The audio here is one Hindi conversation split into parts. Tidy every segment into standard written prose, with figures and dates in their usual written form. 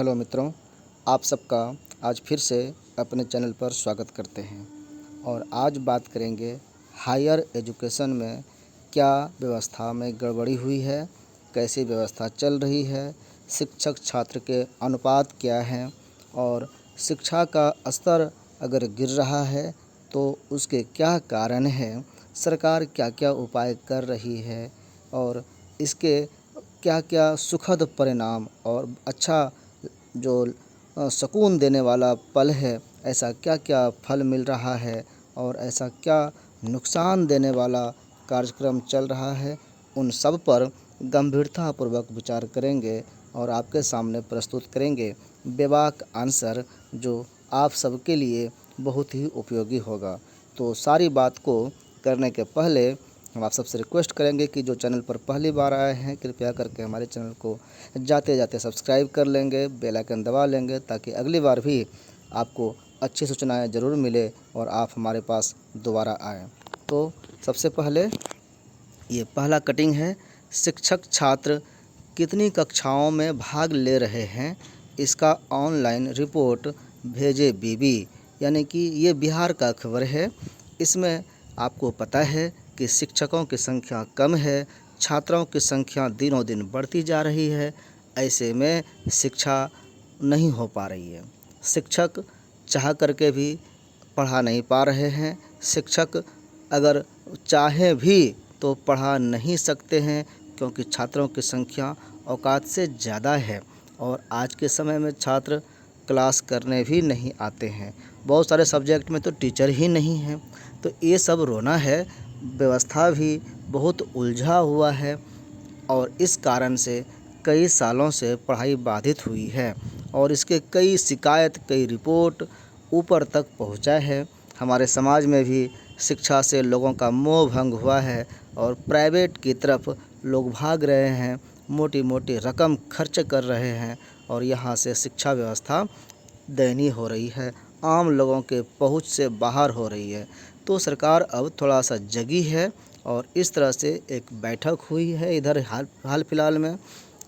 हेलो मित्रों, आप सबका आज फिर से अपने चैनल पर स्वागत करते हैं। और आज बात करेंगे हायर एजुकेशन में क्या व्यवस्था में गड़बड़ी हुई है, कैसी व्यवस्था चल रही है, शिक्षक छात्र के अनुपात क्या हैं और शिक्षा का स्तर अगर गिर रहा है तो उसके क्या कारण हैं, सरकार क्या क्या उपाय कर रही है और इसके क्या क्या सुखद परिणाम और अच्छा जो सुकून देने वाला पल है, ऐसा क्या क्या फल मिल रहा है और ऐसा क्या नुकसान देने वाला कार्यक्रम चल रहा है, उन सब पर गंभीरतापूर्वक विचार करेंगे और आपके सामने प्रस्तुत करेंगे बेबाक आंसर जो आप सबके लिए बहुत ही उपयोगी होगा। तो सारी बात को करने के पहले हम आप सबसे रिक्वेस्ट करेंगे कि जो चैनल पर पहली बार आए हैं कृपया करके हमारे चैनल को जाते जाते सब्सक्राइब कर लेंगे, बेल आइकन दबा लेंगे ताकि अगली बार भी आपको अच्छी सूचनाएं ज़रूर मिले और आप हमारे पास दोबारा आएँ। तो सबसे पहले ये पहला कटिंग है, शिक्षक छात्र कितनी कक्षाओं में भाग ले रहे हैं, इसका ऑनलाइन रिपोर्ट भेजे बीबी। यानी कि ये बिहार का खबर है। इसमें आपको पता है कि शिक्षकों की संख्या कम है, छात्रों की संख्या दिनों दिन बढ़ती जा रही है। ऐसे में शिक्षा नहीं हो पा रही है। शिक्षक चाह करके भी पढ़ा नहीं पा रहे हैं। शिक्षक अगर चाहें भी तो पढ़ा नहीं सकते हैं क्योंकि छात्रों की संख्या औकात से ज़्यादा है और आज के समय में छात्र क्लास करने भी नहीं आते हैं। बहुत सारे सब्जेक्ट में तो टीचर ही नहीं हैं। तो ये सब रोना है। व्यवस्था भी बहुत उलझा हुआ है और इस कारण से कई सालों से पढ़ाई बाधित हुई है और इसके कई शिकायत, कई रिपोर्ट ऊपर तक पहुंचा है। हमारे समाज में भी शिक्षा से लोगों का मोह भंग हुआ है और प्राइवेट की तरफ लोग भाग रहे हैं, मोटी मोटी रकम खर्च कर रहे हैं और यहाँ से शिक्षा व्यवस्था दयनीय हो रही है, आम लोगों के पहुंच से बाहर हो रही है। तो सरकार अब थोड़ा सा जगी है और इस तरह से एक बैठक हुई है। इधर हाल फिलहाल में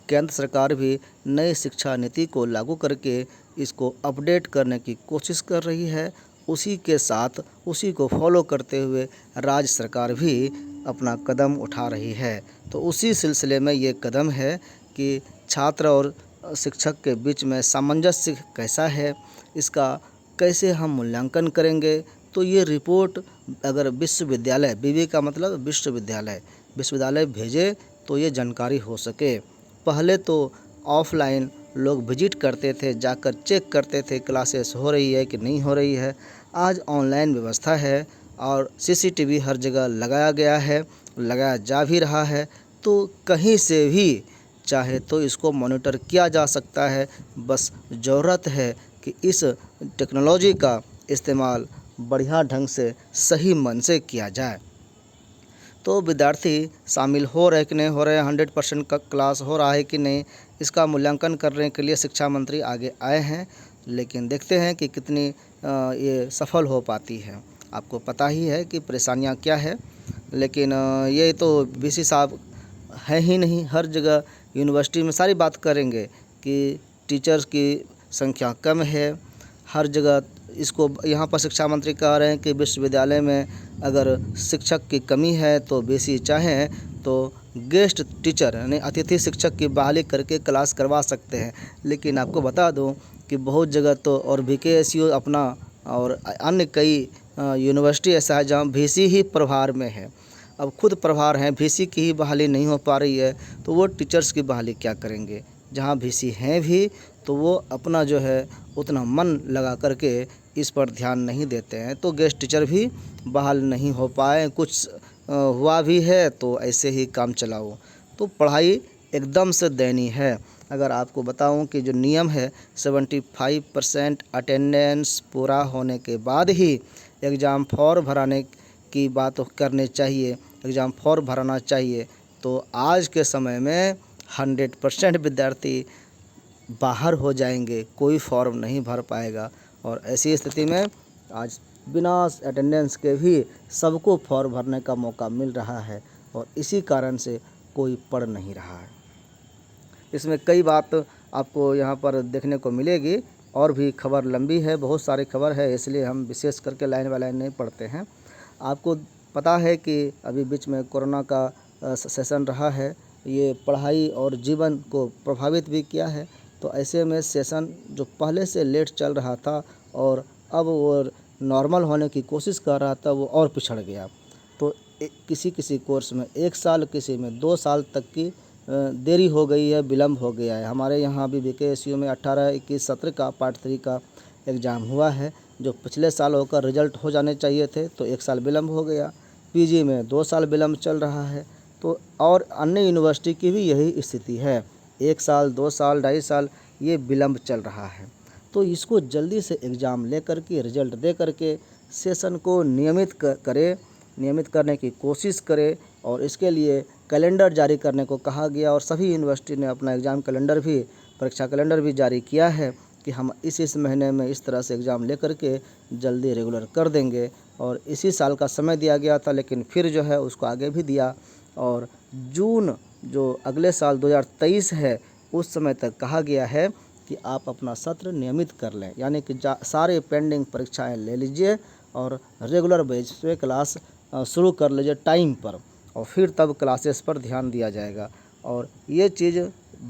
केंद्र सरकार भी नई शिक्षा नीति को लागू करके इसको अपडेट करने की कोशिश कर रही है। उसी के साथ उसी को फॉलो करते हुए राज्य सरकार भी अपना कदम उठा रही है। तो उसी सिलसिले में ये कदम है कि छात्र और शिक्षक के बीच में सामंजस्य कैसा है, इसका कैसे हम मूल्यांकन करेंगे। तो ये रिपोर्ट अगर विश्वविद्यालय, बीवी का मतलब विश्वविद्यालय भेजे तो ये जानकारी हो सके। पहले तो ऑफलाइन लोग विजिट करते थे, जाकर चेक करते थे क्लासेस हो रही है कि नहीं हो रही है। आज ऑनलाइन व्यवस्था है और सीसीटीवी हर जगह लगाया गया है, लगाया जा भी रहा है। तो कहीं से भी चाहे तो इसको मॉनिटर किया जा सकता है। बस ज़रूरत है कि इस टेक्नोलॉजी का इस्तेमाल बढ़िया ढंग से सही मन से किया जाए। तो विद्यार्थी शामिल हो रहे कि नहीं हो रहे, 100% का क्लास हो रहा है कि नहीं, इसका मूल्यांकन करने के लिए शिक्षा मंत्री आगे आए हैं। लेकिन देखते हैं कि कितनी ये सफल हो पाती है। आपको पता ही है कि परेशानियां क्या है। लेकिन ये तो वीसी साहब है ही नहीं। हर जगह यूनिवर्सिटी में सारी बात करेंगे कि टीचर्स की संख्या कम है। हर जगह इसको यहाँ पर शिक्षा मंत्री कह रहे हैं कि विश्वविद्यालय में अगर शिक्षक की कमी है तो बीसी चाहें तो गेस्ट टीचर यानी अतिथि शिक्षक की बहाली करके क्लास करवा सकते हैं। लेकिन आपको बता दूं कि बहुत जगह तो और VKSU अपना और अन्य कई यूनिवर्सिटी ऐसा है जहाँ VC ही प्रभार में है। अब खुद प्रभार हैं, VC की ही बहाली नहीं हो पा रही है तो वो टीचर्स की बहाली क्या करेंगे। जहाँ VC हैं भी तो वो अपना जो है उतना मन लगा करके इस पर ध्यान नहीं देते हैं। तो गेस्ट टीचर भी बहाल नहीं हो पाए, कुछ हुआ भी है तो ऐसे ही काम चलाओ। तो पढ़ाई एकदम से दयनीय है। अगर आपको बताऊं कि जो नियम है 75% अटेंडेंस पूरा होने के बाद ही एग्ज़ाम फॉर्म भराने की बात करनी चाहिए, एग्ज़ाम फॉर्म भराना चाहिए। तो आज के समय में 100% विद्यार्थी बाहर हो जाएंगे, कोई फॉर्म नहीं भर पाएगा। और ऐसी स्थिति में आज बिना अटेंडेंस के भी सबको फॉर्म भरने का मौका मिल रहा है और इसी कारण से कोई पढ़ नहीं रहा है। इसमें कई बात आपको यहाँ पर देखने को मिलेगी। और भी खबर लंबी है, बहुत सारी खबर है, इसलिए हम विशेष करके लाइन बाय लाइन नहीं पढ़ते हैं। आपको पता है कि अभी बीच में कोरोना का सेशन रहा है, ये पढ़ाई और जीवन को प्रभावित भी किया है। तो ऐसे में सेशन जो पहले से लेट चल रहा था और अब वो नॉर्मल होने की कोशिश कर रहा था, वो और पिछड़ गया। तो किसी किसी कोर्स में 1 साल, किसी में 2 साल तक की देरी हो गई है, विलम्ब हो गया है। हमारे यहाँ अभी BKSU में 18-21 सत्र का पार्ट 3 का एग्ज़ाम हुआ है, जो पिछले साल होकर रिजल्ट हो जाने चाहिए थे, तो 1 साल विलम्ब हो गया। PG में 2 साल विलम्ब चल रहा है। तो और अन्य यूनिवर्सिटी की भी यही स्थिति है, 1 साल, 2 साल, 2.5 साल ये विलम्ब चल रहा है। तो इसको जल्दी से एग्ज़ाम लेकर के, रिजल्ट दे करके सेशन को नियमित करने की कोशिश करे। और इसके लिए कैलेंडर जारी करने को कहा गया और सभी यूनिवर्सिटी ने अपना एग्ज़ाम कैलेंडर भी, परीक्षा कैलेंडर भी जारी किया है कि हम इस महीने में इस तरह से एग्ज़ाम लेकर के जल्दी रेगुलर कर देंगे। और इसी साल का समय दिया गया था, लेकिन फिर जो है उसको आगे भी दिया और जून जो अगले साल 2023 है, उस समय तक कहा गया है कि आप अपना सत्र नियमित कर लें, यानी कि सारे पेंडिंग परीक्षाएं ले लीजिए और रेगुलर बेस पे क्लास शुरू कर लीजिए टाइम पर, और फिर तब क्लासेस पर ध्यान दिया जाएगा। और ये चीज़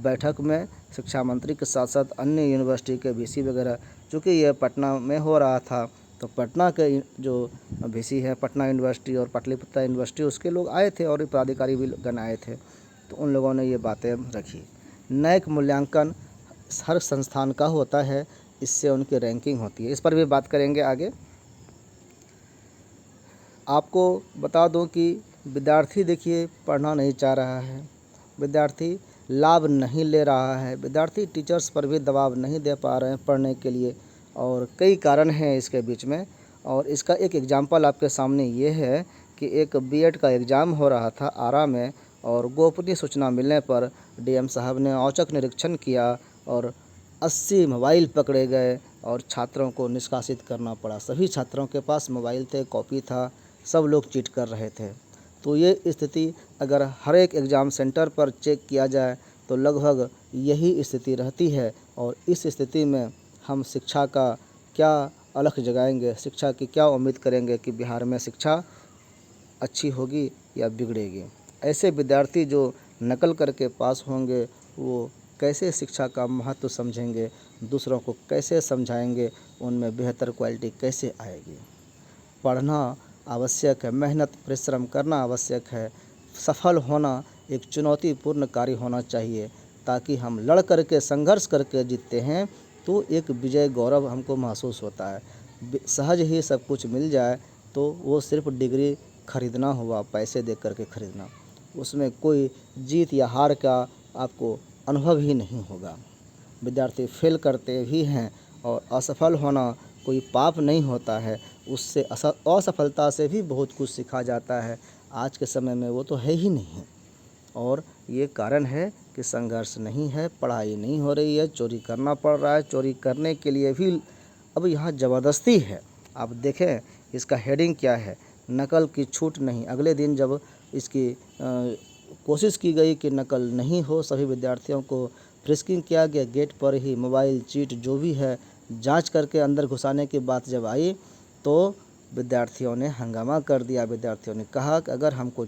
बैठक में शिक्षा मंत्री के साथ साथ अन्य यूनिवर्सिटी के VC वगैरह, चूँकि ये पटना में हो रहा था, तो पटना के जो VC है, पटना यूनिवर्सिटी और पाटलिपुत्र यूनिवर्सिटी, उसके लोग आए थे और पदाधिकारी भी गण आए थे। तो उन लोगों ने ये बातें रखी। नैक मूल्यांकन हर संस्थान का होता है, इससे उनकी रैंकिंग होती है, इस पर भी बात करेंगे आगे। आपको बता दूं कि विद्यार्थी देखिए पढ़ना नहीं चाह रहा है, विद्यार्थी लाभ नहीं ले रहा है, विद्यार्थी टीचर्स पर भी दबाव नहीं दे पा रहे हैं पढ़ने के लिए, और कई कारण हैं इसके बीच में। और इसका एक एग्जाम्पल आपके सामने ये है कि एक B.Ed का एग्ज़ाम हो रहा था आरा में, और गोपनीय सूचना मिलने पर DM साहब ने औचक निरीक्षण किया और 80 मोबाइल पकड़े गए और छात्रों को निष्कासित करना पड़ा। सभी छात्रों के पास मोबाइल थे, कॉपी था, सब लोग चीट कर रहे थे। तो ये स्थिति अगर हर एक एग्ज़ाम सेंटर पर चेक किया जाए तो लगभग यही स्थिति रहती है। और इस स्थिति में हम शिक्षा का क्या अलख जगाएंगे, शिक्षा की क्या उम्मीद करेंगे कि बिहार में शिक्षा अच्छी होगी या बिगड़ेगी। ऐसे विद्यार्थी जो नकल करके पास होंगे, वो कैसे शिक्षा का महत्व समझेंगे, दूसरों को कैसे समझाएंगे, उनमें बेहतर क्वालिटी कैसे आएगी। पढ़ना आवश्यक है, मेहनत परिश्रम करना आवश्यक है, सफल होना एक चुनौतीपूर्ण कार्य होना चाहिए, ताकि हम लड़ करके संघर्ष करके जीतते हैं तो एक विजय गौरव हमको महसूस होता है। सहज ही सब कुछ मिल जाए तो वो सिर्फ डिग्री खरीदना हुआ, पैसे दे करके खरीदना, उसमें कोई जीत या हार का आपको अनुभव ही नहीं होगा। विद्यार्थी फेल करते भी हैं और असफल होना कोई पाप नहीं होता है, उससे असफलता से भी बहुत कुछ सीखा जाता है। आज के समय में वो तो है ही नहीं, और ये कारण है कि संघर्ष नहीं है, पढ़ाई नहीं हो रही है, चोरी करना पड़ रहा है। चोरी करने के लिए भी अब यहाँ ज़बरदस्ती है। आप देखें इसका हेडिंग क्या है, नकल की छूट नहीं। अगले दिन जब इसकी कोशिश की गई कि नकल नहीं हो, सभी विद्यार्थियों को फ्रिस्किंग किया गया, गेट पर ही मोबाइल, चीट जो भी है जांच करके अंदर घुसाने की बात जब आई तो विद्यार्थियों ने हंगामा कर दिया। विद्यार्थियों ने कहा कि अगर हमको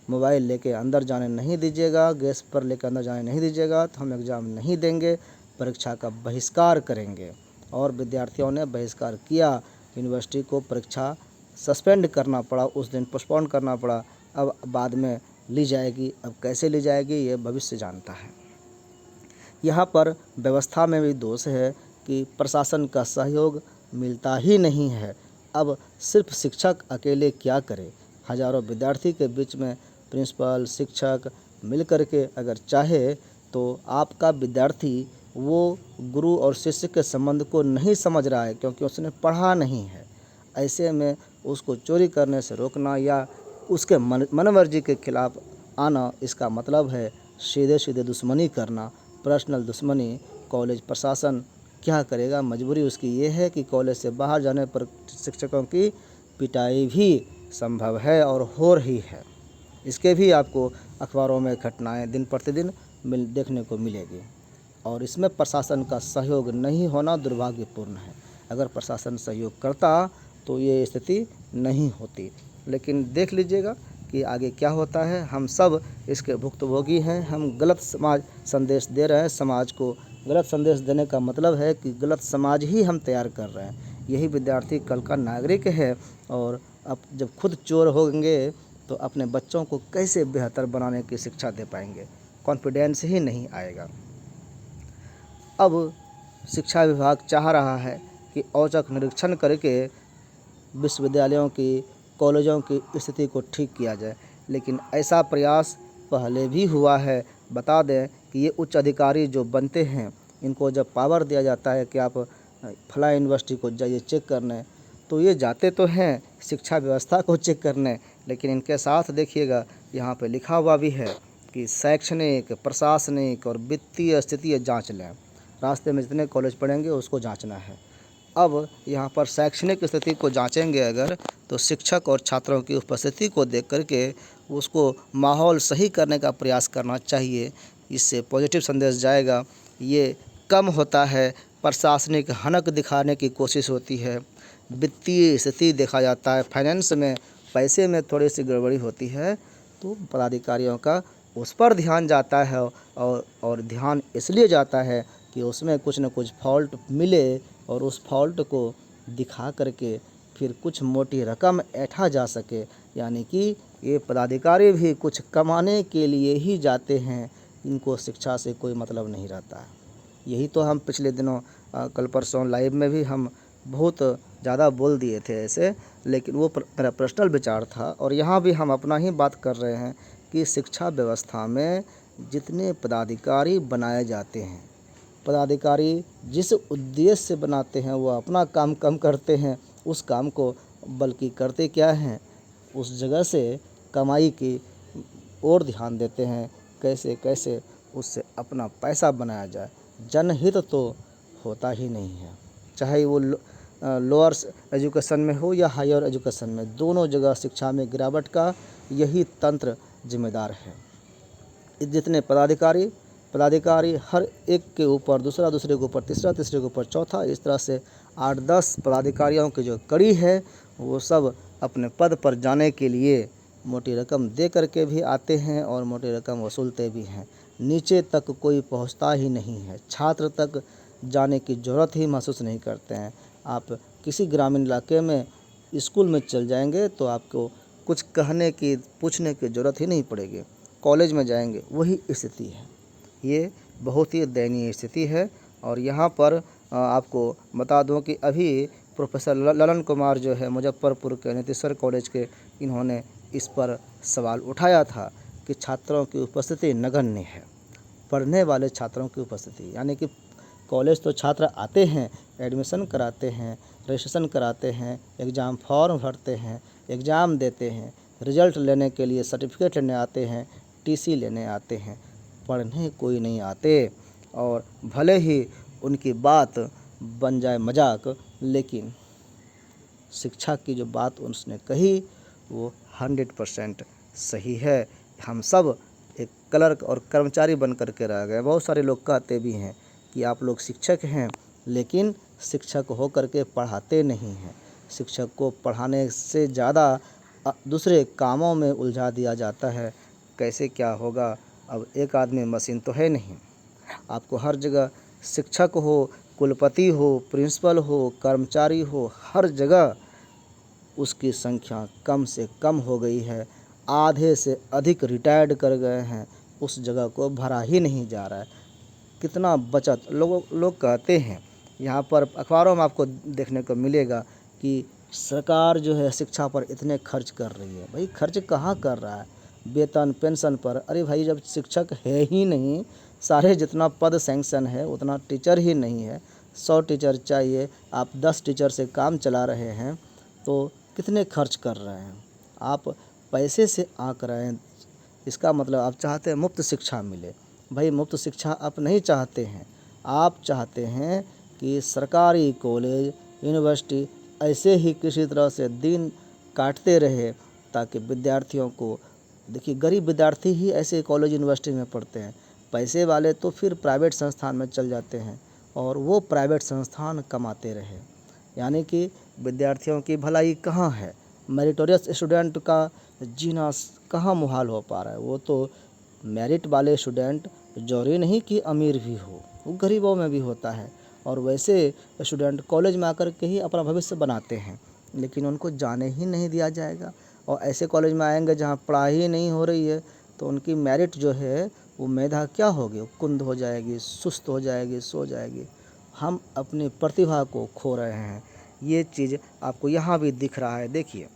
मोबाइल लेके अंदर जाने नहीं दीजिएगा, गैस पर लेकर अंदर जाने नहीं दीजिएगा, तो हम एग्ज़ाम नहीं देंगे, परीक्षा का बहिष्कार करेंगे। और विद्यार्थियों ने बहिष्कार किया। यूनिवर्सिटी को परीक्षा सस्पेंड करना पड़ा, उस दिन पोस्टपोन करना पड़ा। अब बाद में ली जाएगी, अब कैसे ली जाएगी ये भविष्य जानता है। यहाँ पर व्यवस्था में भी दोष है कि प्रशासन का सहयोग मिलता ही नहीं है। अब सिर्फ शिक्षक अकेले क्या करे, हज़ारों विद्यार्थी के बीच में प्रिंसिपल, शिक्षक मिल कर के अगर चाहे तो आपका विद्यार्थी वो गुरु और शिष्य के संबंध को नहीं समझ रहा है, क्योंकि उसने पढ़ा नहीं है। ऐसे में उसको चोरी करने से रोकना या उसके मनमर्जी के खिलाफ आना, इसका मतलब है सीधे सीधे दुश्मनी करना, पर्सनल दुश्मनी। कॉलेज प्रशासन क्या करेगा, मजबूरी उसकी ये है कि कॉलेज से बाहर जाने पर शिक्षकों की पिटाई भी संभव है और हो रही है। इसके भी आपको अखबारों में घटनाएं दिन प्रतिदिन देखने को मिलेगी। और इसमें प्रशासन का सहयोग नहीं होना दुर्भाग्यपूर्ण है। अगर प्रशासन सहयोग करता तो ये स्थिति नहीं होती। लेकिन देख लीजिएगा कि आगे क्या होता है। हम सब इसके भुक्तभोगी हैं। हम गलत समाज संदेश दे रहे हैं। समाज को गलत संदेश देने का मतलब है कि गलत समाज ही हम तैयार कर रहे हैं। यही विद्यार्थी कल का नागरिक है, और अब जब खुद चोर होंगे तो अपने बच्चों को कैसे बेहतर बनाने की शिक्षा दे पाएंगे? कॉन्फिडेंस ही नहीं आएगा। अब शिक्षा विभाग चाह रहा है कि औचक निरीक्षण करके विश्वविद्यालयों की, कॉलेजों की स्थिति को ठीक किया जाए, लेकिन ऐसा प्रयास पहले भी हुआ है। बता दें कि ये उच्च अधिकारी जो बनते हैं, इनको जब पावर दिया जाता है कि आप फला यूनिवर्सिटी को जाइए चेक करने, तो ये जाते तो हैं शिक्षा व्यवस्था को चेक करने, लेकिन इनके साथ देखिएगा यहाँ पे लिखा हुआ भी है कि शैक्षणिक, प्रशासनिक और वित्तीय स्थिति जांच लें। रास्ते में जितने कॉलेज पढ़ेंगे उसको जांचना है। अब यहाँ पर शैक्षणिक स्थिति को जांचेंगे अगर, तो शिक्षक और छात्रों की उपस्थिति को देख करके उसको माहौल सही करने का प्रयास करना चाहिए। इससे पॉजिटिव संदेश जाएगा। ये कम होता है, प्रशासनिक हनक दिखाने की कोशिश होती है, वित्तीय स्थिति देखा जाता है, फाइनेंस में पैसे में थोड़ी सी गड़बड़ी होती है, तो पदाधिकारियों का उस पर ध्यान जाता है। और ध्यान इसलिए जाता है कि उसमें कुछ न कुछ फॉल्ट मिले, और उस फॉल्ट को दिखा करके फिर कुछ मोटी रकम ऐंठा जा सके। यानी कि ये पदाधिकारी भी कुछ कमाने के लिए ही जाते हैं, इनको शिक्षा से कोई मतलब नहीं रहता है। यही तो हम पिछले दिनों कल परसों लाइव में भी हम बहुत ज़्यादा बोल दिए थे ऐसे, लेकिन वो मेरा पर्सनल विचार था, और यहाँ भी हम अपना ही बात कर रहे हैं कि शिक्षा व्यवस्था में जितने पदाधिकारी बनाए जाते हैं, पदाधिकारी जिस उद्देश्य से बनाते हैं वो अपना काम कम करते हैं उस काम को, बल्कि करते क्या हैं, उस जगह से कमाई की ओर ध्यान देते हैं, कैसे कैसे उससे अपना पैसा बनाया जाए। जनहित तो होता ही नहीं है, चाहे वो लोअर एजुकेशन में हो या हायर एजुकेशन में, दोनों जगह शिक्षा में गिरावट का यही तंत्र जिम्मेदार है। जितने पदाधिकारी हर एक के ऊपर दूसरा, दूसरे के ऊपर तीसरा, तीसरे के ऊपर चौथा, इस तरह से 8-10 पदाधिकारियों की जो कड़ी है, वो सब अपने पद पर जाने के लिए मोटी रकम दे करके भी आते हैं और मोटी रकम वसूलते भी हैं। नीचे तक कोई पहुंचता ही नहीं है, छात्र तक जाने की ज़रूरत ही महसूस नहीं करते हैं। आप किसी ग्रामीण इलाके में स्कूल में चल जाएंगे तो आपको कुछ कहने की, पूछने की ज़रूरत ही नहीं पड़ेगी। कॉलेज में जाएंगे वही स्थिति है। ये बहुत ही दयनीय स्थिति है। और यहाँ पर आपको बता दूं कि अभी प्रोफेसर ललन कुमार जो है मुजफ्फरपुर के नीतीश्वर कॉलेज के, इन्होंने इस पर सवाल उठाया था कि छात्रों की उपस्थिति नगण्य है। पढ़ने वाले छात्रों की उपस्थिति, यानी कि कॉलेज तो छात्र आते हैं, एडमिशन कराते हैं, रजिस्ट्रेशन कराते हैं, एग्ज़ाम फॉर्म भरते हैं, एग्ज़ाम देते हैं, रिज़ल्ट लेने के लिए सर्टिफिकेट लेने आते हैं, टीसी लेने आते हैं, पढ़ने कोई नहीं आते। और भले ही उनकी बात बन जाए मजाक, लेकिन शिक्षा की जो बात उसने कही वो 100% सही है। हम सब एक क्लर्क और कर्मचारी बन कर के रह गए। बहुत सारे लोग कहते भी हैं कि आप लोग शिक्षक हैं, लेकिन शिक्षक हो कर के पढ़ाते नहीं हैं। शिक्षक को पढ़ाने से ज़्यादा दूसरे कामों में उलझा दिया जाता है। कैसे क्या होगा? अब एक आदमी मशीन तो है नहीं। आपको हर जगह शिक्षक हो, कुलपति हो, प्रिंसिपल हो, कर्मचारी हो, हर जगह उसकी संख्या कम से कम हो गई है। आधे से अधिक रिटायर्ड कर गए हैं, उस जगह को भरा ही नहीं जा रहा है। कितना बचत लोग कहते हैं। यहाँ पर अखबारों में आपको देखने को मिलेगा कि सरकार जो है शिक्षा पर इतने खर्च कर रही है। भाई खर्च कहाँ कर रहा है? वेतन, पेंशन पर। अरे भाई जब शिक्षक है ही नहीं, सारे जितना पद सैंक्शन है उतना टीचर ही नहीं है, 100 टीचर चाहिए, आप 10 टीचर से काम चला रहे हैं, तो कितने खर्च कर रहे हैं? आप पैसे से आंक रहे हैं। इसका मतलब आप चाहते हैं मुफ्त शिक्षा मिले। भाई मुफ्त शिक्षा आप नहीं चाहते हैं, आप चाहते हैं कि सरकारी कॉलेज, यूनिवर्सिटी ऐसे ही किसी तरह से दिन काटते रहे, ताकि विद्यार्थियों को, देखिए गरीब विद्यार्थी ही ऐसे कॉलेज यूनिवर्सिटी में पढ़ते हैं। पैसे वाले तो फिर प्राइवेट संस्थान में चल जाते हैं और वो प्राइवेट संस्थान कमाते रहे। यानी कि विद्यार्थियों की भलाई कहाँ है, मेरिटोरियस स्टूडेंट का जीना कहाँ मुहाल हो पा रहा है। वो तो मेरिट वाले स्टूडेंट जरूरी नहीं कि अमीर भी हो, वो गरीबों में भी होता है, और वैसे स्टूडेंट कॉलेज में आकर के ही अपना भविष्य बनाते हैं, लेकिन उनको जाने ही नहीं दिया जाएगा। और ऐसे कॉलेज में आएंगे जहाँ पढ़ाई ही नहीं हो रही है, तो उनकी मेरिट जो है वो मेधा क्या होगी, कुंद हो जाएगी, सुस्त हो जाएगी, सो जाएगी। हम अपनी प्रतिभा को खो रहे हैं। ये चीज़ आपको यहाँ भी दिख रहा है। देखिए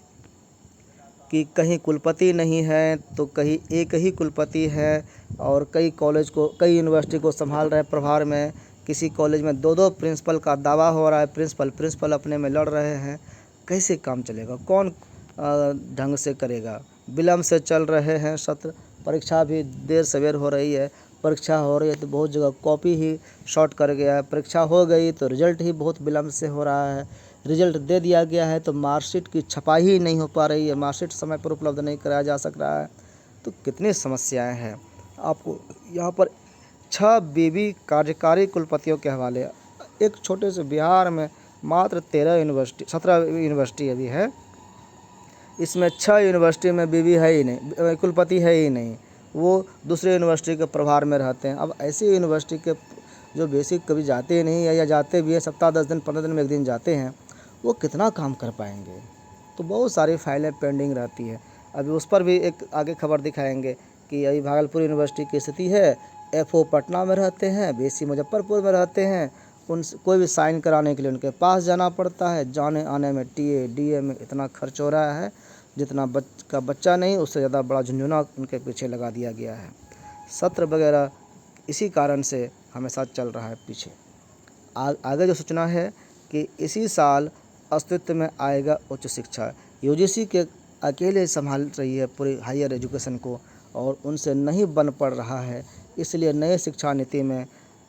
कि कहीं कुलपति नहीं है तो कहीं एक ही कुलपति है, और कई कॉलेज को, कई यूनिवर्सिटी को संभाल रहे हैं प्रभार में। किसी कॉलेज में 2-2 प्रिंसिपल का दावा हो रहा है, प्रिंसिपल अपने में लड़ रहे हैं। कैसे काम चलेगा, कौन ढंग से करेगा। विलम्ब से चल रहे हैं सत्र, परीक्षा भी देर सवेर हो रही है। परीक्षा हो रही है तो बहुत जगह कॉपी ही शॉर्ट कर गया है। परीक्षा हो गई तो रिजल्ट ही बहुत विलम्ब से हो रहा है। रिजल्ट दे दिया गया है तो मार्कशीट की छपाई ही नहीं हो पा रही है, मार्कशीट समय पर उपलब्ध नहीं कराया जा सक रहा है। तो कितनी समस्याएं हैं। आपको यहाँ पर 6 बीबी कार्यकारी कुलपतियों के हवाले, एक छोटे से बिहार में मात्र 17 यूनिवर्सिटी अभी है, इसमें 6 यूनिवर्सिटी में बीबी है ही नहीं, कुलपति है ही नहीं, वो दूसरे यूनिवर्सिटी के प्रभार में रहते हैं। अब ऐसी यूनिवर्सिटी के जो बेसिक कभी जाते ही नहीं है, या जाते भी है सप्ताह 10 दिन 15 दिन में एक दिन जाते हैं, वो कितना काम कर पाएंगे। तो बहुत सारी फाइलें पेंडिंग रहती है। अभी उस पर भी एक आगे खबर दिखाएंगे कि अभी भागलपुर यूनिवर्सिटी की स्थिति है। FO पटना में रहते हैं, BC मुजफ्फरपुर में रहते हैं। उन कोई भी साइन कराने के लिए उनके पास जाना पड़ता है। जाने आने में TA DA में इतना खर्च हो रहा है जितना बच्चा नहीं, उससे ज़्यादा बड़ा झुंझुना उनके पीछे लगा दिया गया है। सत्र वगैरह इसी कारण से हमेशा चल रहा है पीछे। आगे जो सूचना है कि इसी साल अस्तित्व में आएगा उच्च शिक्षा। UGC के अकेले संभाल रही है पूरी हायर एजुकेशन को, और उनसे नहीं बन पड़ रहा है। इसलिए नए शिक्षा नीति में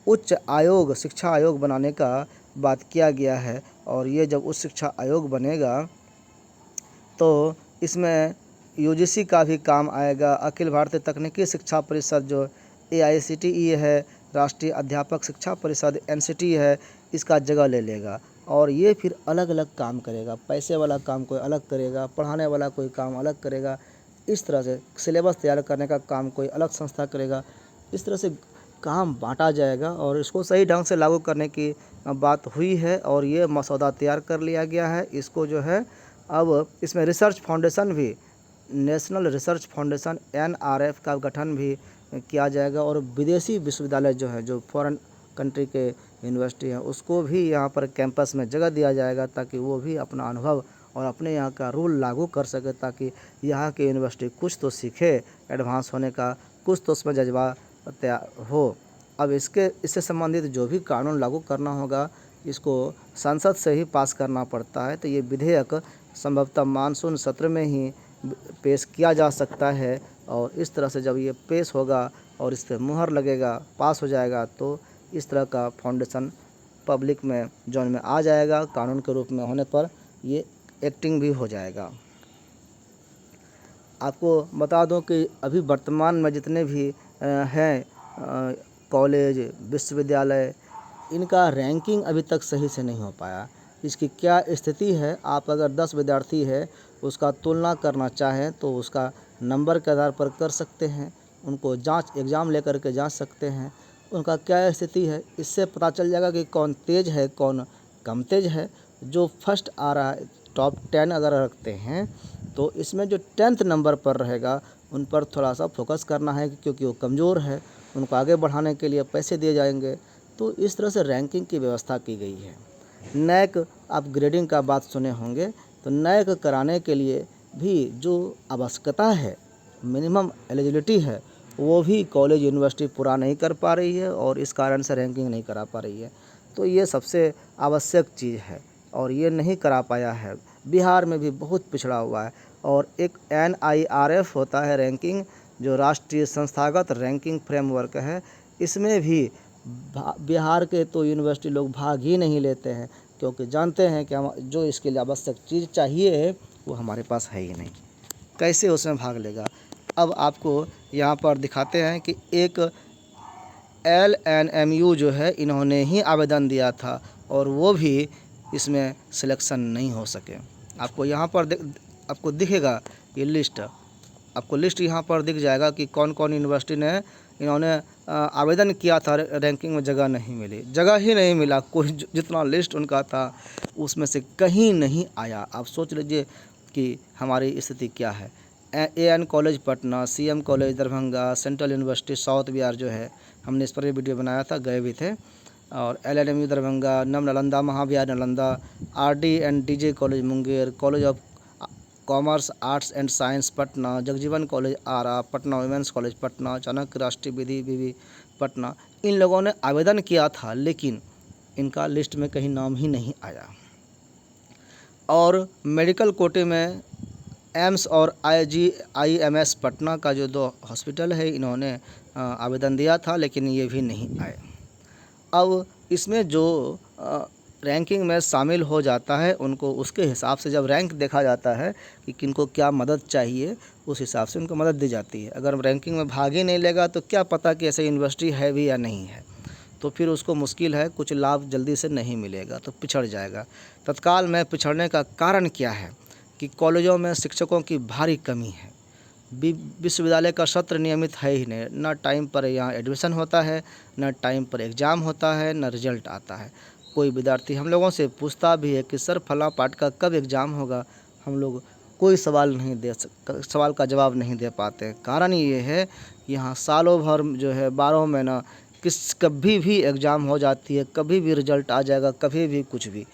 शिक्षा आयोग बनाने का बात किया गया है। और ये जब उच्च शिक्षा आयोग बनेगा तो इसमें UGC का भी काम आएगा। अखिल भारतीय तकनीकी शिक्षा परिषद जो AICTE है, राष्ट्रीय अध्यापक शिक्षा परिषद NCT है, इसका जगह ले लेगा। और ये फिर अलग अलग काम करेगा। पैसे वाला काम कोई अलग करेगा, पढ़ाने वाला कोई काम अलग करेगा। इस तरह से सिलेबस तैयार करने का काम कोई अलग संस्था करेगा। इस तरह से काम बांटा जाएगा और इसको सही ढंग से लागू करने की बात हुई है, और ये मसौदा तैयार कर लिया गया है। इसको जो है अब इसमें रिसर्च फाउंडेशन भी, नेशनल रिसर्च फाउंडेशन NRF का गठन भी किया जाएगा, और विदेशी विश्वविद्यालय जो है, जो फॉरेन कंट्री के यूनिवर्सिटी हैं, उसको भी यहाँ पर कैंपस में जगह दिया जाएगा, ताकि वो भी अपना अनुभव और अपने यहाँ का रूल लागू कर सके, ताकि यहाँ की यूनिवर्सिटी कुछ तो सीखे एडवांस होने का, कुछ तो उसमें जज्बा तैयार हो। अब इससे संबंधित जो भी कानून लागू करना होगा, इसको संसद से ही पास करना पड़ता है। तो ये विधेयक संभवतः मानसून सत्र में ही पेश किया जा सकता है, और इस तरह से जब ये पेश होगा और इस पर मुहर लगेगा, पास हो जाएगा, तो इस तरह का फाउंडेशन पब्लिक में जोन में आ जाएगा। कानून के रूप में होने पर ये एक्टिंग भी हो जाएगा। आपको बता दूं कि अभी वर्तमान में जितने भी हैं कॉलेज, विश्वविद्यालय, इनका रैंकिंग अभी तक सही से नहीं हो पाया। इसकी क्या स्थिति है, आप अगर 10 विद्यार्थी है उसका तुलना करना चाहें तो उसका नंबर के आधार पर कर सकते हैं। उनको एग्ज़ाम लेकर के जांच सकते हैं उनका क्या स्थिति है। इससे पता चल जाएगा कि कौन तेज़ है, कौन कम तेज़ है। जो फर्स्ट आ रहा है, टॉप 10 अगर रखते हैं, तो इसमें जो 10th नंबर पर रहेगा उन पर थोड़ा सा फोकस करना है, क्योंकि वो कमज़ोर है, उनको आगे बढ़ाने के लिए पैसे दिए जाएंगे। तो इस तरह से रैंकिंग की व्यवस्था की गई है। नैक, आप ग्रेडिंग का बात सुने होंगे, तो नैक कराने के लिए भी जो आवश्यकता है, मिनिमम एलिजिबिलिटी है, वो भी कॉलेज यूनिवर्सिटी पूरा नहीं कर पा रही है, और इस कारण से रैंकिंग नहीं करा पा रही है। तो ये सबसे आवश्यक चीज़ है, और ये नहीं करा पाया है। बिहार में भी बहुत पिछड़ा हुआ है। और एक NIRF होता है रैंकिंग, जो राष्ट्रीय संस्थागत रैंकिंग फ्रेमवर्क है, इसमें भी बिहार के तो यूनिवर्सिटी लोग भाग ही नहीं लेते हैं, क्योंकि जानते हैं कि हम जो इसके लिए आवश्यक चीज़ चाहिए वो हमारे पास है ही नहीं। कैसे उसमें भाग लेगा। अब आपको यहाँ पर दिखाते हैं कि एक LNMU जो है इन्होंने ही आवेदन दिया था और वो भी इसमें सिलेक्शन नहीं हो सके। आपको यहाँ पर आपको दिखेगा ये लिस्ट, आपको लिस्ट यहाँ पर दिख जाएगा कि कौन कौन यूनिवर्सिटी ने इन्होंने आवेदन किया था, रैंकिंग में जगह नहीं मिली, जगह ही नहीं मिला। कोई जितना लिस्ट उनका था उसमें से कहीं नहीं आया। आप सोच लीजिए कि हमारी स्थिति क्या है। AN college Patna, CM college Darbhanga, central university south Bihar जो है, हमने इस पर भी वीडियो बनाया था, गए भी थे। और LNMU Darbhanga, Nav Nalanda Mahavihara Nalanda, RD&DJ college Munger, college of commerce arts and science Patna, Jagjivan college Ara, Patna women's college Patna, Chanakya Rashtriya Vidhi विवि पटना, इन लोगों ने आवेदन किया था लेकिन इनका लिस्ट में कहीं नाम ही नहीं आया। और मेडिकल कोटे में एम्स और IGIMS पटना का जो 2 हॉस्पिटल है, इन्होंने आवेदन दिया था लेकिन ये भी नहीं आए। अब इसमें जो रैंकिंग में शामिल हो जाता है उनको उसके हिसाब से जब रैंक देखा जाता है कि किनको क्या मदद चाहिए, उस हिसाब से उनको मदद दी जाती है। अगर रैंकिंग में भाग ही नहीं लेगा तो क्या पता कि ऐसे यूनिवर्सिटी है भी या नहीं है, तो फिर उसको मुश्किल है, कुछ लाभ जल्दी से नहीं मिलेगा, तो पिछड़ जाएगा। तत्काल में पिछड़ने का कारण क्या है कि कॉलेजों में शिक्षकों की भारी कमी है। विश्वविद्यालय का सत्र नियमित है ही नहीं, ना टाइम पर यहाँ एडमिशन होता है, ना टाइम पर एग्ज़ाम होता है, ना रिजल्ट आता है। कोई विद्यार्थी हम लोगों से पूछता भी है कि सर फलां पार्ट का कब एग्ज़ाम होगा, हम लोग कोई सवाल का जवाब नहीं दे पाते। कारण ये है यहाँ सालों भर जो है 12 महीना कभी भी एग्ज़ाम हो जाती है, कभी भी रिजल्ट आ जाएगा, कभी भी कुछ भी,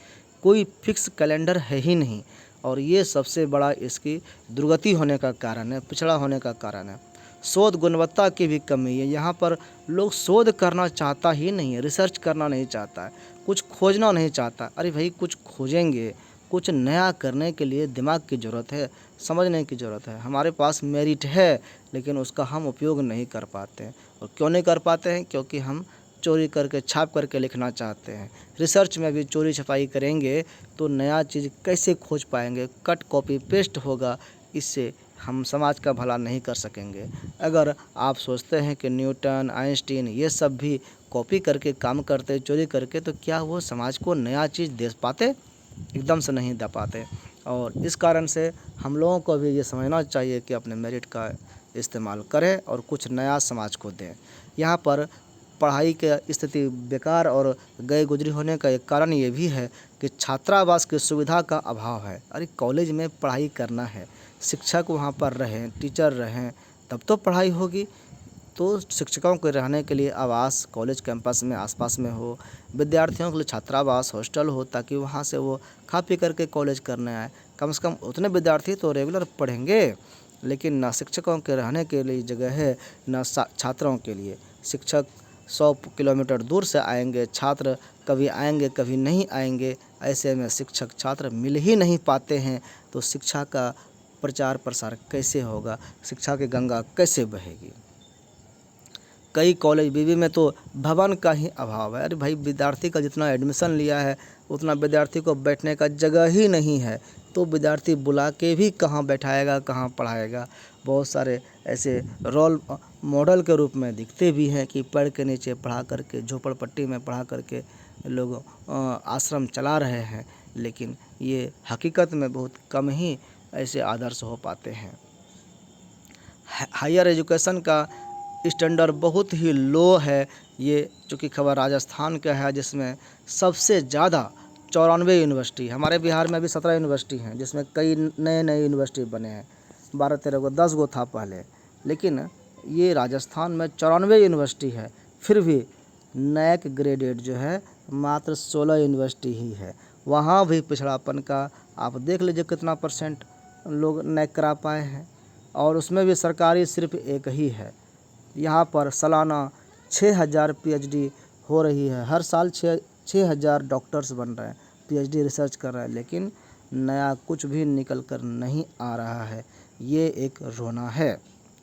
कोई फिक्स कैलेंडर है ही नहीं। और ये सबसे बड़ा इसकी दुर्गति होने का कारण है, पिछड़ा होने का कारण है। शोध गुणवत्ता की भी कमी है। यहाँ पर लोग शोध करना चाहता ही नहीं है, रिसर्च करना नहीं चाहता है, कुछ खोजना नहीं चाहता। अरे भाई कुछ खोजेंगे, कुछ नया करने के लिए दिमाग की ज़रूरत है, समझने की ज़रूरत है। हमारे पास मेरिट है लेकिन उसका हम उपयोग नहीं कर पाते हैं। और क्यों नहीं कर पाते हैं? क्योंकि हम चोरी करके छाप करके लिखना चाहते हैं। रिसर्च में भी चोरी छपाई करेंगे तो नया चीज़ कैसे खोज पाएंगे? कट कॉपी पेस्ट होगा, इससे हम समाज का भला नहीं कर सकेंगे। अगर आप सोचते हैं कि न्यूटन, आइंस्टीन ये सब भी कॉपी करके काम करते, चोरी करके, तो क्या वो समाज को नया चीज़ दे पाते? एकदम से नहीं दे पाते। और इस कारण से हम लोगों को भी ये समझना चाहिए कि अपने मेरिट का इस्तेमाल करें और कुछ नया समाज को दें। यहाँ पर पढ़ाई की स्थिति बेकार और गए गुजरी होने का एक कारण ये भी है कि छात्रावास की सुविधा का अभाव है। अरे कॉलेज में पढ़ाई करना है, शिक्षक वहाँ पर रहें, टीचर रहें, तब तो पढ़ाई होगी। तो शिक्षकों के रहने के लिए आवास कॉलेज कैंपस में आसपास में हो, विद्यार्थियों के लिए छात्रावास हॉस्टल हो, ताकि वहाँ से वो खा पी करके कॉलेज करने आए। कम से कम उतने विद्यार्थी तो रेगुलर पढ़ेंगे। लेकिन ना शिक्षकों के रहने के लिए जगह है, ना छात्रों के लिए। शिक्षक 100 किलोमीटर दूर से आएंगे, छात्र कभी आएंगे कभी नहीं आएंगे। ऐसे में शिक्षक छात्र मिल ही नहीं पाते हैं, तो शिक्षा का प्रचार प्रसार कैसे होगा? शिक्षा की गंगा कैसे बहेगी? कई कॉलेज बीवी में तो भवन का ही अभाव है। अरे भाई विद्यार्थी का जितना एडमिशन लिया है उतना विद्यार्थी को बैठने का जगह ही नहीं है, तो विद्यार्थी बुला के भी कहाँ बैठाएगा, कहाँ पढ़ाएगा? बहुत सारे ऐसे रोल मॉडल के रूप में दिखते भी हैं कि पेड़ के नीचे पढ़ा करके, झोपड़पट्टी में पढ़ा करके लोग आश्रम चला रहे हैं, लेकिन ये हकीकत में बहुत कम ही ऐसे आदर्श हो पाते हैं। हायर एजुकेशन का स्टैंडर्ड बहुत ही लो है। ये चूँकि खबर राजस्थान का है, जिसमें सबसे ज़्यादा 94 यूनिवर्सिटी, हमारे बिहार में अभी 17 यूनिवर्सिटी हैं, जिसमें कई नए नए यूनिवर्सिटी बने हैं, 12-13 गो 10 गो था पहले, लेकिन ये राजस्थान में 94 यूनिवर्सिटी है। फिर भी नैक ग्रेडेड जो है मात्र 16 यूनिवर्सिटी ही है। वहाँ भी पिछड़ापन का आप देख लीजिए कितना % लोग नैक करा पाए हैं, और उसमें भी सरकारी सिर्फ एक ही है। यहाँ पर सालाना 6000 PhD हो रही है, हर साल 6000 डॉक्टर्स बन रहे हैं, PhD रिसर्च कर रहे हैं, लेकिन नया कुछ भी निकल कर नहीं आ रहा है। ये एक रोना है,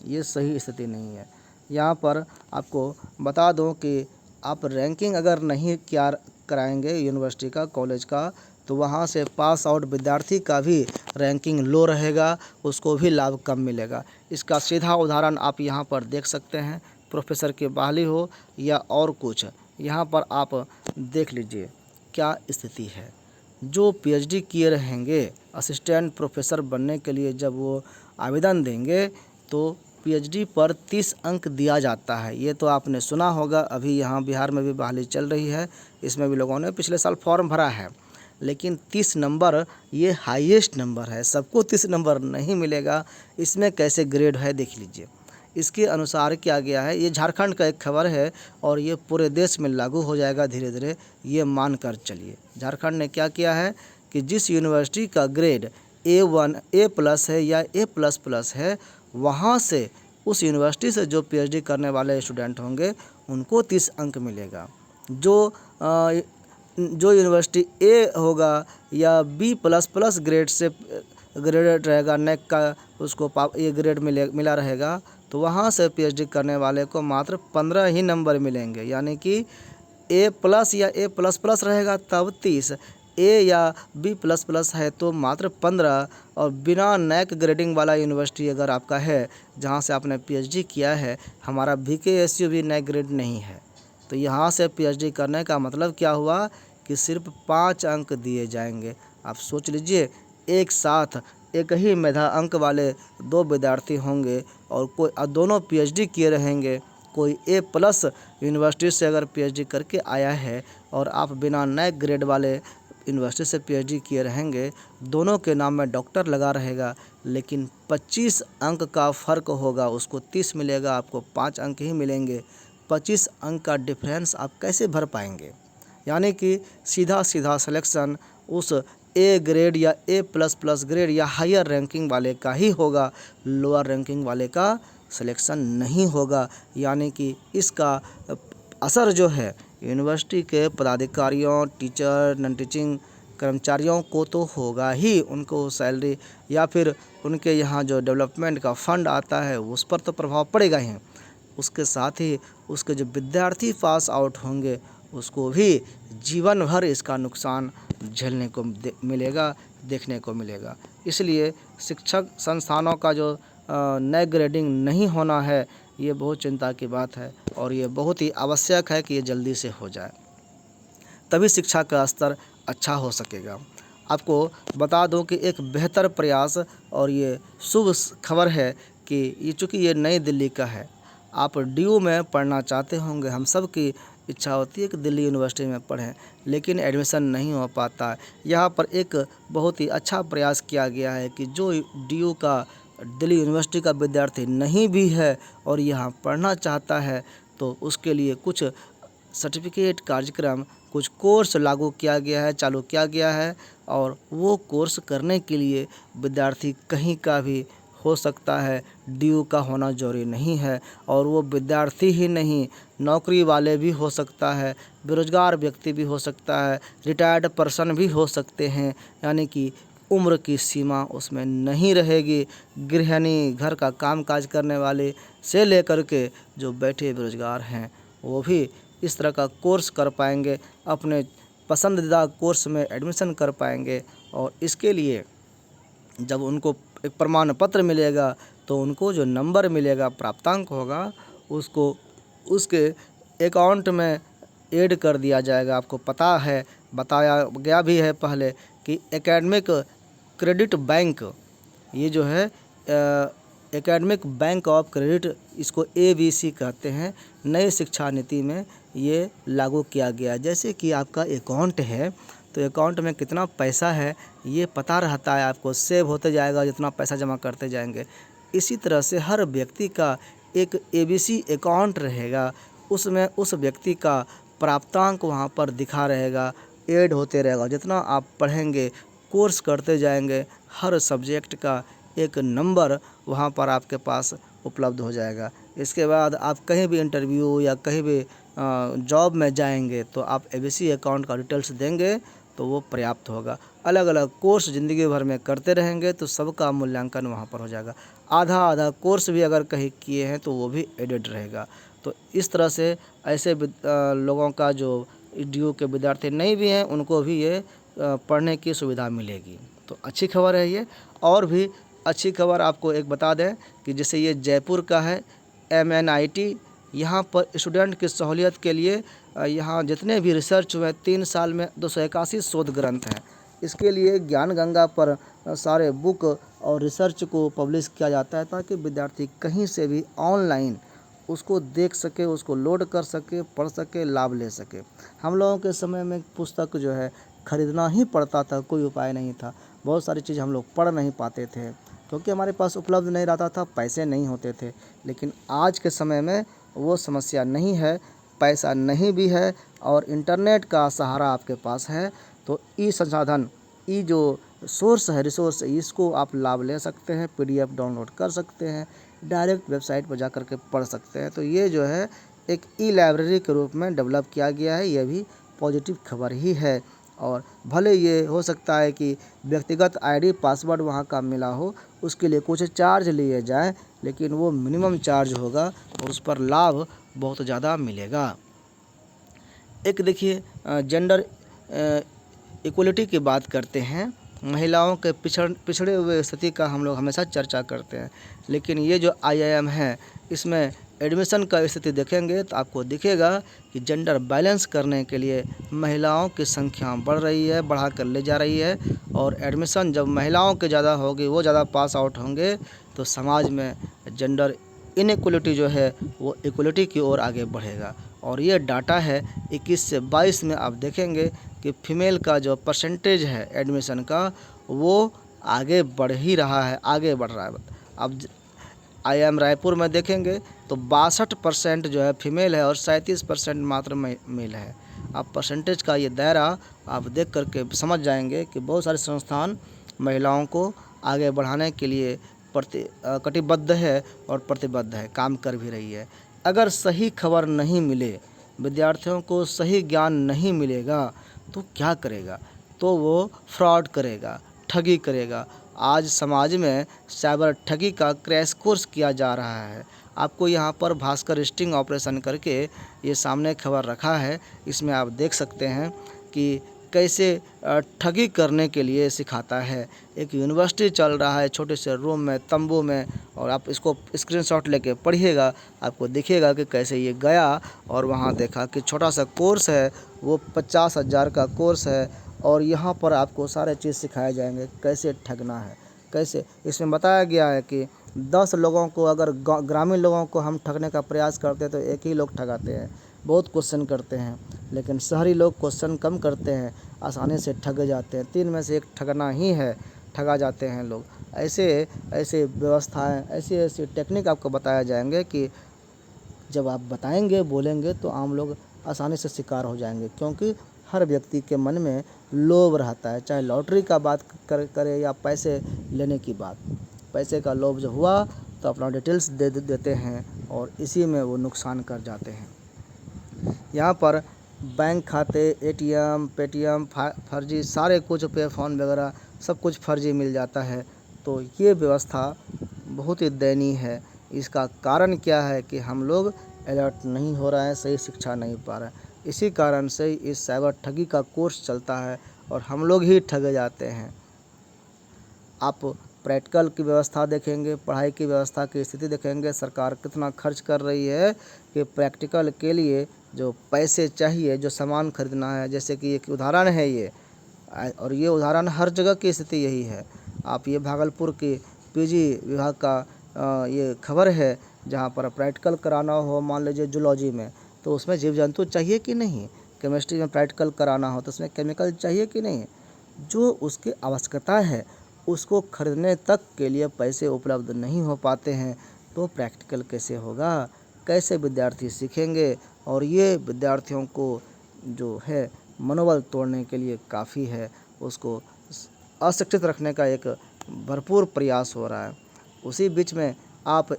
ये सही स्थिति नहीं है। यहाँ पर आपको बता दूं कि आप रैंकिंग अगर नहीं क्या कराएंगे यूनिवर्सिटी का, कॉलेज का, तो वहाँ से पास आउट विद्यार्थी का भी रैंकिंग लो रहेगा, उसको भी लाभ कम मिलेगा। इसका सीधा उदाहरण आप यहाँ पर देख सकते हैं। प्रोफेसर की बहाली हो या और कुछ, यहाँ पर आप देख लीजिए क्या स्थिति है। जो पीएचडी किए रहेंगे असिस्टेंट प्रोफेसर बनने के लिए, जब वो आवेदन देंगे तो पीएचडी पर 30 अंक दिया जाता है। ये तो आपने सुना होगा, अभी यहाँ बिहार में भी बहाली चल रही है, इसमें भी लोगों ने पिछले साल फॉर्म भरा है। लेकिन 30 नंबर ये हाईएस्ट नंबर है, सबको 30 नंबर नहीं मिलेगा। इसमें कैसे ग्रेड है देख लीजिए। इसके अनुसार क्या गया है, ये झारखंड का एक खबर है और ये पूरे देश में लागू हो जाएगा धीरे धीरे, ये मान कर चलिए। झारखंड ने क्या किया है कि जिस यूनिवर्सिटी का ग्रेड A1 A+ है या A++ है, वहाँ से उस यूनिवर्सिटी से जो पीएचडी करने वाले स्टूडेंट होंगे उनको 30 अंक मिलेगा। जो यूनिवर्सिटी ए होगा या B++ ग्रेड से ग्रेडेड रहेगा, नेक का उसको ये ग्रेड मिला रहेगा, तो वहाँ से पीएचडी करने वाले को मात्र 15 ही नंबर मिलेंगे। यानी कि A+ या A++ रहेगा तब 30, ए या B++ है तो मात्र 15। और बिना नैक ग्रेडिंग वाला यूनिवर्सिटी अगर आपका है जहाँ से आपने पीएचडी किया है, हमारा VKSU भी नैक ग्रेड नहीं है, तो यहाँ से पीएचडी करने का मतलब क्या हुआ कि सिर्फ 5 अंक दिए जाएंगे। आप सोच लीजिए, एक साथ एक ही मेधा अंक वाले 2 विद्यार्थी होंगे और दोनों पीएचडी किए रहेंगे। कोई A+ यूनिवर्सिटी से अगर पीएचडी करके आया है और आप बिना नैक ग्रेड वाले यूनिवर्सिटी से पीएचडी किए रहेंगे, दोनों के नाम में डॉक्टर लगा रहेगा, लेकिन 25 अंक का फ़र्क होगा। उसको 30 मिलेगा, आपको 5 अंक ही मिलेंगे। 25 अंक का डिफरेंस आप कैसे भर पाएंगे? यानी कि सीधा सीधा सिलेक्शन उस ए ग्रेड या A++ ग्रेड या हायर रैंकिंग वाले का ही होगा, लोअर रैंकिंग वाले का सिलेक्शन नहीं होगा। यानी कि इसका असर जो है यूनिवर्सिटी के पदाधिकारियों, टीचर, नॉन टीचिंग कर्मचारियों को तो होगा ही, उनको सैलरी या फिर उनके यहाँ जो डेवलपमेंट का फंड आता है उस पर तो प्रभाव पड़ेगा ही। उसके साथ ही उसके जो विद्यार्थी पास आउट होंगे उसको भी जीवन भर इसका नुकसान झेलने को मिलेगा, देखने को मिलेगा। इसलिए शिक्षक संस्थानों का जो नए ग्रेडिंग नहीं होना है, ये बहुत चिंता की बात है और ये बहुत ही आवश्यक है कि ये जल्दी से हो जाए, तभी शिक्षा का स्तर अच्छा हो सकेगा। आपको बता दूं कि एक बेहतर प्रयास और ये शुभ खबर है कि ये चूँकि ये नई दिल्ली का है, आप DU में पढ़ना चाहते होंगे, हम सब की इच्छा होती है कि दिल्ली यूनिवर्सिटी में पढ़ें, लेकिन एडमिशन नहीं हो पाता। यहाँ पर एक बहुत ही अच्छा प्रयास किया गया है कि जो DU का दिल्ली यूनिवर्सिटी का विद्यार्थी नहीं भी है और यहाँ पढ़ना चाहता है, तो उसके लिए कुछ सर्टिफिकेट कार्यक्रम, कुछ कोर्स लागू किया गया है, चालू किया गया है। और वो कोर्स करने के लिए विद्यार्थी कहीं का भी हो सकता है, DU का होना जरूरी नहीं है। और वो विद्यार्थी ही नहीं, नौकरी वाले भी हो सकता है, बेरोजगार व्यक्ति भी हो सकता है, रिटायर्ड पर्सन भी हो सकते हैं। यानी कि उम्र की सीमा उसमें नहीं रहेगी। गृहिणी, घर का कामकाज करने वाले से लेकर के जो बैठे बेरोजगार हैं, वो भी इस तरह का कोर्स कर पाएंगे, अपने पसंदीदा कोर्स में एडमिशन कर पाएंगे। और इसके लिए जब उनको एक प्रमाण पत्र मिलेगा तो उनको जो नंबर मिलेगा, प्राप्तांक होगा, उसको उसके अकाउंट में ऐड कर दिया जाएगा। आपको पता है, बताया गया भी है पहले कि एकेडमिक क्रेडिट बैंक, ये जो है एकेडमिक बैंक ऑफ क्रेडिट, इसको ABC कहते हैं, नई शिक्षा नीति में ये लागू किया गया। जैसे कि आपका अकाउंट है तो अकाउंट में कितना पैसा है ये पता रहता है, आपको सेव होते जाएगा जितना पैसा जमा करते जाएंगे। इसी तरह से हर व्यक्ति का एक ABC अकाउंट रहेगा, उसमें उस व्यक्ति का प्राप्तांक वहाँ पर दिखा रहेगा, ऐड होते रहेगा। जितना आप पढ़ेंगे, कोर्स करते जाएंगे, हर सब्जेक्ट का एक नंबर वहाँ पर आपके पास उपलब्ध हो जाएगा। इसके बाद आप कहीं भी इंटरव्यू या कहीं भी जॉब में जाएंगे तो आप ABC अकाउंट का डिटेल्स देंगे तो वो पर्याप्त होगा। अलग अलग कोर्स ज़िंदगी भर में करते रहेंगे तो सबका मूल्यांकन वहाँ पर हो जाएगा। आधा आधा कोर्स भी अगर कहीं किए हैं तो वो भी एडेड रहेगा। तो इस तरह से ऐसे लोगों का जो DU के विद्यार्थी नहीं भी हैं उनको भी ये पढ़ने की सुविधा मिलेगी। तो अच्छी खबर है ये। और भी अच्छी खबर आपको एक बता दें कि जैसे ये जयपुर का है, MNIT यहाँ पर स्टूडेंट की सहूलियत के लिए यहाँ जितने भी रिसर्च हुए 3 साल में 281 शोध ग्रंथ हैं। इसके लिए ज्ञान गंगा पर सारे बुक और रिसर्च को पब्लिश किया जाता है ताकि विद्यार्थी कहीं से भी ऑनलाइन उसको देख सके, उसको लोड कर सके, पढ़ सके, लाभ ले सके। हम लोगों के समय में पुस्तक जो है खरीदना ही पड़ता था, कोई उपाय नहीं था। बहुत सारी चीज़ हम लोग पढ़ नहीं पाते थे क्योंकि हमारे पास उपलब्ध नहीं रहता था, पैसे नहीं होते थे। लेकिन आज के समय में वो समस्या नहीं है, पैसा नहीं भी है और इंटरनेट का सहारा आपके पास है, तो ई संसाधन, ई जो सोर्स है, रिसोर्स है, इसको आप लाभ ले सकते हैं, पीडीएफ डाउनलोड कर सकते हैं, डायरेक्ट वेबसाइट पर जा कर के पढ़ सकते हैं। तो ये जो है एक ई लाइब्रेरी के रूप में डेवलप किया गया है, यह भी पॉजिटिव खबर ही है। और भले ये हो सकता है कि व्यक्तिगत आईडी पासवर्ड वहाँ का मिला हो, उसके लिए कुछ चार्ज लिए जाएँ, लेकिन वो मिनिमम चार्ज होगा और उस पर लाभ बहुत ज़्यादा मिलेगा। एक देखिए जेंडर इक्वलिटी की बात करते हैं। महिलाओं के पिछड़े हुए स्थिति का हम लोग हमेशा चर्चा करते हैं, लेकिन ये जो आईआईएम है इसमें एडमिशन का स्थिति देखेंगे तो आपको दिखेगा कि जेंडर बैलेंस करने के लिए महिलाओं की संख्या बढ़ रही है, बढ़ा कर ले जा रही है। और एडमिशन जब महिलाओं के ज़्यादा होगी, वो ज़्यादा पास आउट होंगे, तो समाज में जेंडर इनइक्वलिटी जो है वो इक्वलिटी की ओर आगे बढ़ेगा। और ये डाटा है 21 से 22 में आप देखेंगे कि फीमेल का जो परसेंटेज है एडमिशन का, वो आगे बढ़ ही रहा है, आगे बढ़ रहा है। अब आईआईएम रायपुर में देखेंगे तो 62% जो है फीमेल है और 37% मात्र मेल है। आप परसेंटेज का ये दायरा आप देख करके समझ जाएंगे कि बहुत सारे संस्थान महिलाओं को आगे बढ़ाने के लिए कटिबद्ध है और प्रतिबद्ध है, काम कर भी रही है। अगर सही खबर नहीं मिले, विद्यार्थियों को सही ज्ञान नहीं मिलेगा, तो क्या करेगा? तो वो फ्रॉड करेगा, ठगी करेगा। आज समाज में साइबर ठगी का क्रैश कोर्स किया जा रहा है। आपको यहाँ पर भास्कर स्टिंग ऑपरेशन करके ये सामने खबर रखा है, इसमें आप देख सकते हैं कि कैसे ठगी करने के लिए सिखाता है। एक यूनिवर्सिटी चल रहा है छोटे से रूम में, तंबू में, और आप इसको स्क्रीनशॉट लेके पढ़िएगा, आपको दिखेगा कि कैसे ये गया और वहाँ देखा कि छोटा सा कोर्स है, वो 50,000 का कोर्स है और यहाँ पर आपको सारे चीज़ सिखाए जाएंगे कैसे ठगना है। कैसे इसमें बताया गया है कि 10 लोगों को अगर ग्रामीण लोगों को हम ठगने का प्रयास करते हैं तो एक ही लोग ठगाते हैं, बहुत क्वेश्चन करते हैं। लेकिन शहरी लोग क्वेश्चन कम करते हैं, आसानी से ठग जाते हैं। 3 में से 1 ठगना ही है, ठगा जाते हैं लोग। ऐसे ऐसे व्यवस्थाएं, ऐसी ऐसी टेक्निक आपको बताया जाएंगे कि जब आप बताएंगे, बोलेंगे, तो आम लोग आसानी से शिकार हो जाएंगे। क्योंकि हर व्यक्ति के मन में लोभ रहता है, चाहे लॉटरी का बात करे या पैसे लेने की बात। पैसे का लोभ जो हुआ तो अपना डिटेल्स दे देते हैं और इसी में वो नुकसान कर जाते हैं। यहाँ पर बैंक खाते, एटीएम, पेटीएम फर्जी, सारे कुछ पे फ़ोन वगैरह सब कुछ फर्जी मिल जाता है। तो ये व्यवस्था बहुत ही दयनीय है। इसका कारण क्या है कि हम लोग अलर्ट नहीं हो रहे हैं, सही शिक्षा नहीं पा रहे हैं। इसी कारण से इस साइबर ठगी का कोर्स चलता है और हम लोग ही ठगे जाते हैं। आप प्रैक्टिकल की व्यवस्था देखेंगे, पढ़ाई की व्यवस्था की स्थिति देखेंगे, सरकार कितना खर्च कर रही है कि प्रैक्टिकल के लिए जो पैसे चाहिए, जो सामान खरीदना है, जैसे कि एक उदाहरण है ये, और ये उदाहरण हर जगह की स्थिति यही है। आप ये भागलपुर की पीजी विभाग का ये खबर है, जहाँ पर प्रैक्टिकल कराना हो, मान लीजिए जूलॉजी में, तो उसमें जीव जंतु चाहिए कि नहीं? केमिस्ट्री में प्रैक्टिकल कराना हो तो उसमें केमिकल चाहिए कि नहीं? जो उसकी आवश्यकता है उसको खरीदने तक के लिए पैसे उपलब्ध नहीं हो पाते हैं, तो प्रैक्टिकल कैसे होगा? कैसे विद्यार्थी सीखेंगे? और ये विद्यार्थियों को जो है मनोबल तोड़ने के लिए काफ़ी है, उसको अशिक्षित रखने का एक भरपूर प्रयास हो रहा है। उसी बीच में आप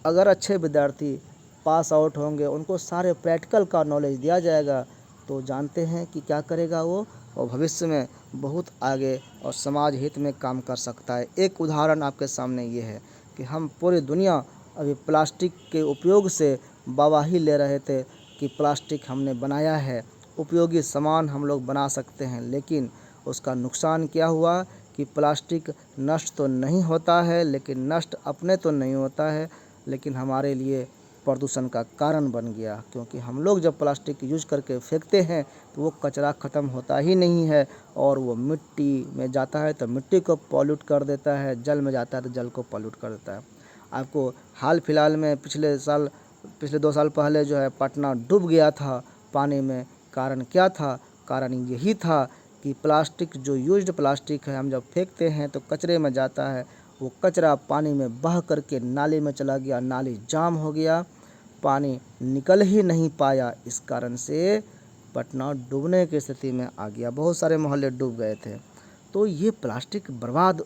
अगर अच्छे विद्यार्थी पास आउट होंगे, उनको सारे प्रैक्टिकल का नॉलेज दिया जाएगा, तो जानते हैं कि क्या करेगा वो, और भविष्य में बहुत आगे और समाज हित में काम कर सकता है। एक उदाहरण आपके सामने ये है कि हम पूरी दुनिया अभी प्लास्टिक के उपयोग से वाहवाही ले रहे थे कि प्लास्टिक हमने बनाया है, उपयोगी सामान हम लोग बना सकते हैं, लेकिन उसका नुकसान क्या हुआ कि प्लास्टिक नष्ट तो नहीं होता है, लेकिन नष्ट अपने तो नहीं होता है, लेकिन हमारे लिए प्रदूषण का कारण बन गया, क्योंकि हम लोग जब प्लास्टिक यूज करके फेंकते हैं तो वो कचरा ख़त्म होता ही नहीं है और वो मिट्टी में जाता है तो मिट्टी को पॉल्यूट कर देता है, जल में जाता है तो जल को पॉल्यूट कर देता है। आपको हाल फिलहाल में पिछले 2 साल पहले जो है पटना डूब गया था पानी में। कारण क्या था? कारण यही था कि प्लास्टिक, जो यूज्ड प्लास्टिक है, हम जब फेंकते हैं तो कचरे में जाता है, वो कचरा पानी में बह करके नाली में चला गया, नाली जाम हो गया, पानी निकल ही नहीं पाया। इस कारण से पटना डूबने की स्थिति में आ गया, बहुत सारे मोहल्ले डूब गए थे। तो ये प्लास्टिक बर्बाद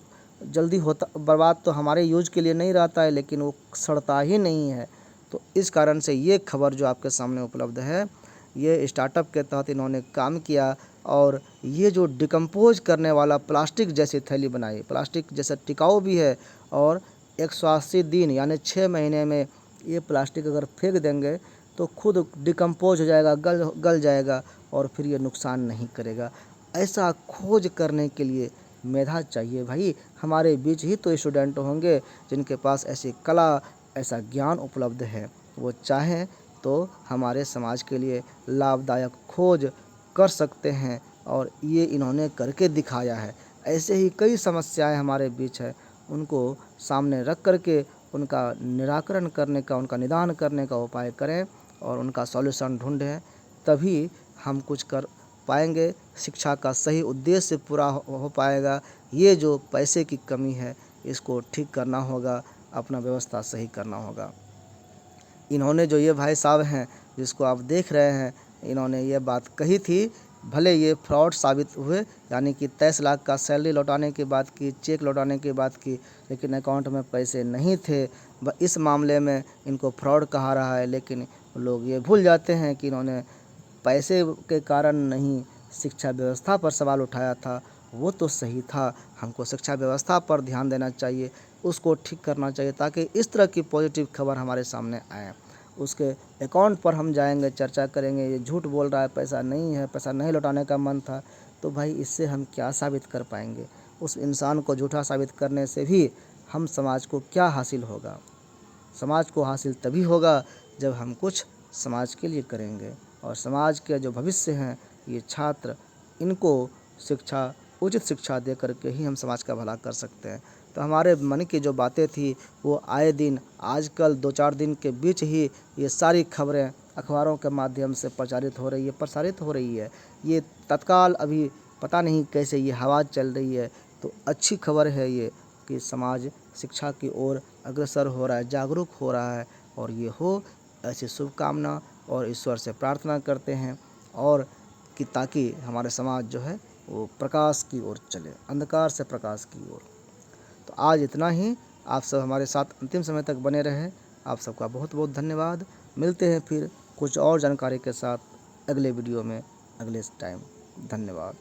तो हमारे यूज के लिए नहीं रहता है, लेकिन वो सड़ता ही नहीं है। तो इस कारण से ये खबर जो आपके सामने उपलब्ध है, ये स्टार्टअप के तहत इन्होंने काम किया और ये जो डिकम्पोज करने वाला प्लास्टिक जैसी थैली बनाई, प्लास्टिक जैसा टिकाऊ भी है और 180 दिन यानी 6 महीने में ये प्लास्टिक अगर फेंक देंगे तो खुद डिकम्पोज हो जाएगा, गल जाएगा और फिर ये नुकसान नहीं करेगा। ऐसा खोज करने के लिए मेधा चाहिए भाई। हमारे बीच ही तो स्टूडेंट होंगे जिनके पास ऐसी कला, ऐसा ज्ञान उपलब्ध है। वो चाहें तो हमारे समाज के लिए लाभदायक खोज कर सकते हैं और ये इन्होंने करके दिखाया है। ऐसे ही कई समस्याएं हमारे बीच है, उनको सामने रख करके उनका निराकरण करने का, उनका निदान करने का उपाय करें और उनका सॉल्यूशन ढूंढें, तभी हम कुछ कर पाएंगे। शिक्षा का सही उद्देश्य पूरा हो पाएगा। ये जो पैसे की कमी है इसको ठीक करना होगा, अपना व्यवस्था सही करना होगा। इन्होंने जो ये भाई साहब हैं जिसको आप देख रहे हैं, इन्होंने ये बात कही थी, भले ये फ्रॉड साबित हुए, यानी कि 23 लाख का सैलरी लौटाने की बात की, चेक लौटाने की बात की, लेकिन अकाउंट में पैसे नहीं थे। इस मामले में इनको फ्रॉड कहा रहा है, लेकिन लोग ये भूल जाते हैं कि इन्होंने पैसे के कारण नहीं, शिक्षा व्यवस्था पर सवाल उठाया था। वो तो सही था, हमको शिक्षा व्यवस्था पर ध्यान देना चाहिए, उसको ठीक करना चाहिए ताकि इस तरह की पॉजिटिव खबर हमारे सामने आए। उसके अकाउंट पर हम जाएंगे, चर्चा करेंगे, ये झूठ बोल रहा है, पैसा नहीं है, पैसा नहीं लौटाने का मन था, तो भाई इससे हम क्या साबित कर पाएंगे? उस इंसान को झूठा साबित करने से भी हम समाज को क्या हासिल होगा? समाज को हासिल तभी होगा जब हम कुछ समाज के लिए करेंगे। और समाज के जो भविष्य हैं, ये छात्र, इनको शिक्षा, उचित शिक्षा दे करके ही हम समाज का भला कर सकते हैं। तो हमारे मन की जो बातें थी वो आए दिन, आजकल 2-4 दिन के बीच ही ये सारी खबरें अखबारों के माध्यम से प्रसारित हो रही है। ये तत्काल अभी पता नहीं कैसे ये हवा चल रही है। तो अच्छी खबर है ये कि समाज शिक्षा की ओर अग्रसर हो रहा है, जागरूक हो रहा है, और ये हो, ऐसी शुभकामना और ईश्वर से प्रार्थना करते हैं, और कि ताकि हमारे समाज जो है वो प्रकाश की ओर चले, अंधकार से प्रकाश की ओर। तो आज इतना ही। आप सब हमारे साथ अंतिम समय तक बने रहें। आप सबका बहुत बहुत धन्यवाद। मिलते हैं फिर कुछ और जानकारी के साथ अगले वीडियो में, अगले टाइम। धन्यवाद।